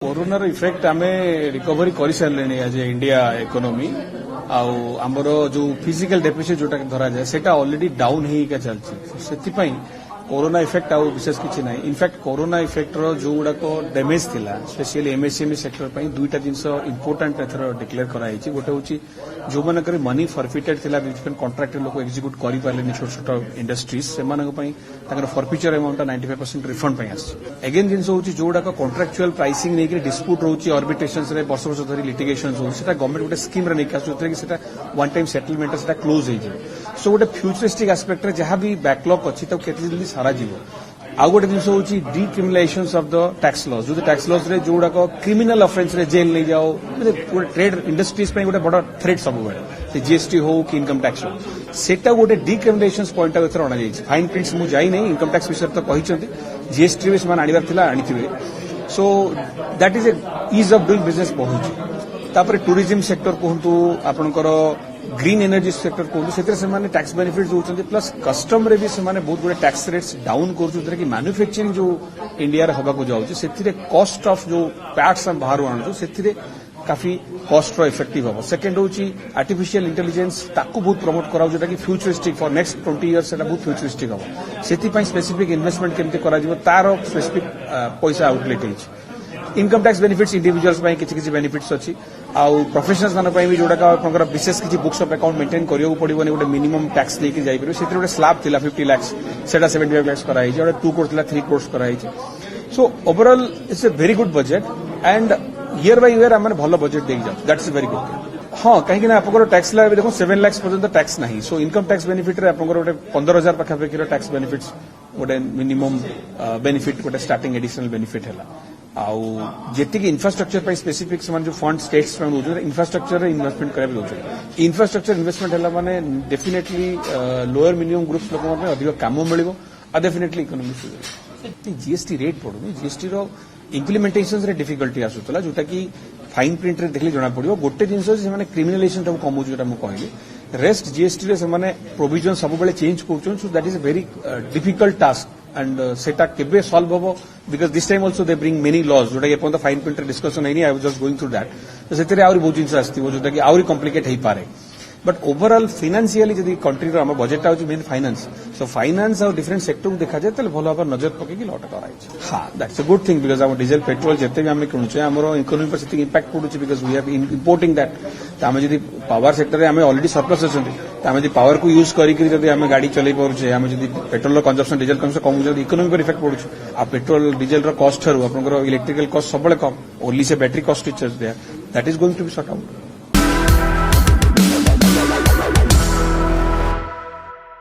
कोरोनार effect आम recovery कर सारे आज इंडिया इकोनॉमी आमर जो फिजिकल डेफिसिट जोटा धरा जाए सेटा ऑलरेडी डाउन होगा चलती कोरोना इफेक्ट आउ विशेष किसी ना इनफैक्ट कोरोना इफेक्ट जो गुड़ाक डैमेज थिला स्पेशली एमएसएमई सेक्टर पर दुईटा जिनस इंपोर्टाट एथर डिक्लेयर कराई गोटे हूँ जो मानक मनी फॉरफिटेड थिला कॉन्ट्राक्टर लोग एक्जिक्यूट कर पारे छोट छोट इंडस्ट्रीज से फॉरफिचर अमाउंट 95% रिफंड पे अगेन जिन हूँ जो गुड़ाक कॉन्ट्राक्चुअल प्राइसिंग नहीं डिस्प्यूट रोचे आर्बिट्रेशंस वर्ष वर्ष धरी लिटिगेशन हो गवर्नमेंट गोटे स्कीम नहीं आस वन टाइम सेटलमेंट से क्लोज हो सो गोटे फ्यूचरिस्टिक आस्पेक्ट जहाँ भी बैकलॉग अच्छी केते जल्दी सारा जीव आउ गोटे जिन हूँ decriminalisation of the tax laws जो टैक्स लॉज रे जो गुड़ाक क्रिमिनल ऑफेंस रे जेल नहीं जाओ गोटे ट्रेड इंडस्ट्रीज गोटे बड़ थ्रेट सब जीएसटी हो कि इनकम टैक्स हो सेटा गोटे डिक्रिमिनलाइजेशन पॉइंट अणा फाइन प्रिंट्स मुझे जाई नहीं इनकम टैक्स विषय तो कहते जीएसटी भी आनी so that is a ease of doing business बढ़ुची टूरिज्म सेक्टर कहतु आपणकर ग्रीन एनर्जी सेक्टर कहतु से टैक्स बेनिफिट दौरान प्लस कस्टम रे भी से बहुत गुड़े टैक्स रेट्स डाउन कर कि मैन्युफैक्चरिंग जो इंडिया रे हवा को जाऊँ से कॉस्ट ऑफ जो पैट्स बाहर आणु से काफी कॉस्ट इफेक्टिव हम सेकेंड हूँ आर्टिफिशियल इंटेलिजेंस ताकू बहुत प्रमोट कराऊ जोटा कि फ्यूचरिस्टिक फॉर नेक्स्ट 20 इयर्स बहुत फ्यूचरिस्टिक हम से स्पेसिफिक इन्वेस्टमेंट केमती तार स्पेसिफिक पैसा आउटलेट होती इनकम टैक्स बेनिफिट्स इंडिविजुअल्स किसी बेनिफिट्स अच्छी आउ प्रोफेशनल्स मान जोड़ा विशेष किसी बुक्स ऑफ अकाउंट मेंटेन करियो पड़ोनी गोटे मिनिमम टैक्स लेके जाइए से गोटे स्लैब थिला 50 लाख सेटा 75 लाख कराई गोटे 2 करोड़ थिला 3 करोड़ कराई so overall it's a very good budget and year by year आम भल बजेट देख जाओ दैट्स ए वेरी गुड हाँ कहीं आप टैक्स स्लैब देखो 7 लाख पर्यंत टैक्स नहीं सो इनकम टैक्स बेनिफिट आप गोटे 15,000 पाखापाखि टैक्स बेनिफिट्स गोटे मिनिमम बेनिफिट गोटे स्टार्टिंग एडिशनल बेनिफिट है आउ जी इंफ्रास्ट्रक्चर पर स्पेसिफिक जो फंड स्टेट्स इंफ्रास्ट्रक्चर इन्वेस्टमेंट कराया इंफ्रास्ट्रक्चर इन्वेस्टमेंट है माने डेफिनेटली लोअर मिनिमम ग्रुप्स लोक अधिक कम मिल डेफिनेटली इकोनॉमी जीएसटी रेट पड़ूनी जीएसटी रो इम्प्लीमेंटेशन रे डिफिकल्टी आसूला जोटा कि फाइन प्रिंट रे देखले जना पड़ो गोटे जिन क्रिमिनलाइजेशन टाइम कमौ जो कहली रेस्ट जीएसटी रे प्रोविजन सब बेले चेंज कर so that is a very difficult task and सेटा केबे सॉल्व होबो because this time also they bring many laws जोटा कि फाइन प्रिंट डिस्कशन नहीं I was just going through that तो सेतरे आउरी बहुत जिंस आस्थिबो जोटा कि आउरी कॉम्प्लिकेट हेई पारे बट ओवरऑल फाइनेंशियली जदि कंट्री रो हम बजेट आ मेन फाइनेंस सो फाइनेंस और डिफरेंट सेक्टर को देखा जाए भल भाव नजर पकई लॉट कराई हाँ that's a good thing because आम डीजेल पेट्रोल जिते भी आम किणुचे आम इकोनॉमी पर से इंपैक्ट पड़ुचे because we are importing that तो आम जब पावर सेक्टर में ऑलरेडी सरप्लस अच्छा आम पावर को यूज करके आम गाड़ी चलाई पारे आम जब पेट्रोल कंजम्पशन डीजेल कंजम्पशन कम इकोनॉमी पर इफेक्ट पड़ुचे आ पेट्रोल डीजेल कॉस्ट ठार आप इलेक्ट्रिकल कॉस्ट सब कम ओनली से battery cost that is going to be sort out